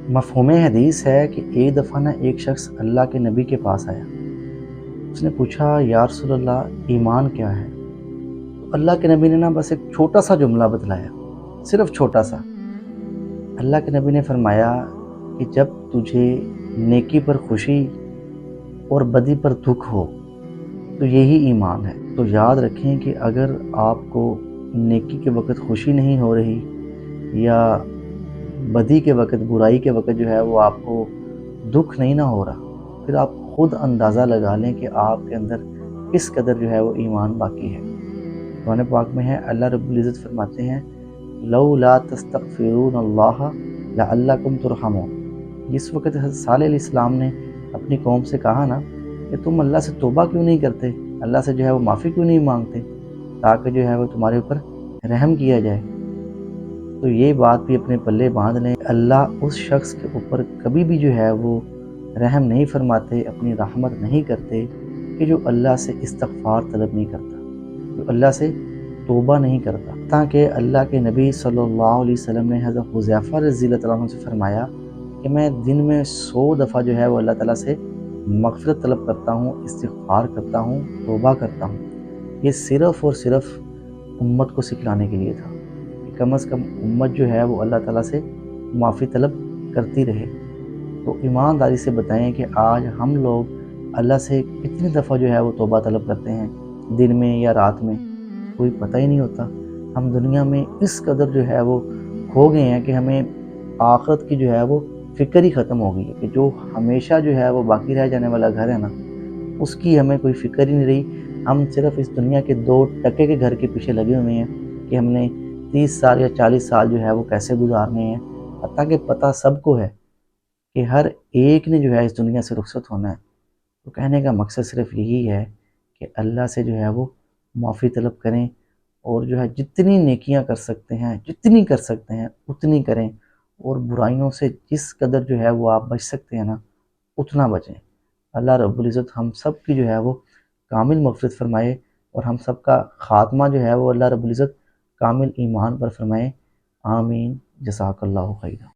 مفہوم حدیث ہے کہ ایک دفعہ نا ایک شخص اللہ کے نبی کے پاس آیا۔ اس نے پوچھا یا رسول اللہ ایمان کیا ہے؟ تو اللہ کے نبی نے نا بس ایک چھوٹا سا جملہ بتلایا، صرف چھوٹا سا۔ اللہ کے نبی نے فرمایا کہ جب تجھے نیکی پر خوشی اور بدی پر دکھ ہو تو یہی ایمان ہے۔ تو یاد رکھیں کہ اگر آپ کو نیکی کے وقت خوشی نہیں ہو رہی یا بدی کے وقت، برائی کے وقت جو ہے وہ آپ کو دکھ نہیں نہ ہو رہا، پھر آپ خود اندازہ لگا لیں کہ آپ کے اندر کس قدر جو ہے وہ ایمان باقی ہے۔ قرآن پاک میں ہے، اللہ رب العزت فرماتے ہیں لولا تستغفرون اللہ لعلکم ترحمون۔ جس وقت حضرت صالح علیہ السلام نے اپنی قوم سے کہا نا کہ تم اللہ سے توبہ کیوں نہیں کرتے، اللہ سے جو ہے وہ معافی کیوں نہیں مانگتے تاکہ جو ہے وہ تمہارے اوپر رحم کیا جائے، تو یہ بات بھی اپنے پلے باندھ لیں، اللہ اس شخص کے اوپر کبھی بھی جو ہے وہ رحم نہیں فرماتے، اپنی رحمت نہیں کرتے کہ جو اللہ سے استغفار طلب نہیں کرتا، جو اللہ سے توبہ نہیں کرتا۔ تاکہ اللہ کے نبی صلی اللہ علیہ وسلم نے حضرت حذیفہ رضی اللہ عنہ سے فرمایا کہ میں دن میں 100 دفعہ جو ہے وہ اللہ تعالیٰ سے مغفرت طلب کرتا ہوں، استغفار کرتا ہوں، توبہ کرتا ہوں۔ یہ صرف اور صرف امت کو سکھلانے کے لیے تھا کہ کم از کم امت جو ہے وہ اللہ تعالیٰ سے معافی طلب کرتی رہے۔ تو ایمانداری سے بتائیں کہ آج ہم لوگ اللہ سے کتنی دفعہ جو ہے وہ توبہ طلب کرتے ہیں، دن میں یا رات میں، کوئی پتہ ہی نہیں ہوتا۔ ہم دنیا میں اس قدر جو ہے وہ کھو گئے ہیں کہ ہمیں آخرت کی جو ہے وہ فکر ہی ختم ہو گئی ہے کہ جو ہمیشہ جو ہے وہ باقی رہ جانے والا گھر ہے نا، اس کی ہمیں کوئی فکر ہی نہیں رہی۔ ہم صرف اس دنیا کے 2 ٹکے کے گھر کے پیچھے لگے ہوئے ہیں کہ ہم نے 30 سال یا 40 سال جو ہے وہ کیسے گزارنے ہیں، حتیٰ کہ پتہ سب کو ہے کہ ہر ایک نے جو ہے اس دنیا سے رخصت ہونا ہے۔ تو کہنے کا مقصد صرف یہی ہے کہ اللہ سے جو ہے وہ معافی طلب کریں، اور جو ہے جتنی نیکیاں کر سکتے ہیں، جتنی کر سکتے ہیں اتنی کریں، اور برائیوں سے جس قدر جو ہے وہ آپ بچ سکتے ہیں نا اتنا بچیں۔ اللہ رب العزت ہم سب کی جو ہے وہ کامل مغفرت فرمائے، اور ہم سب کا خاتمہ جو ہے وہ اللہ رب العزت کامل ایمان پر فرمائے۔ آمین۔ جزاک اللہ خیرہ۔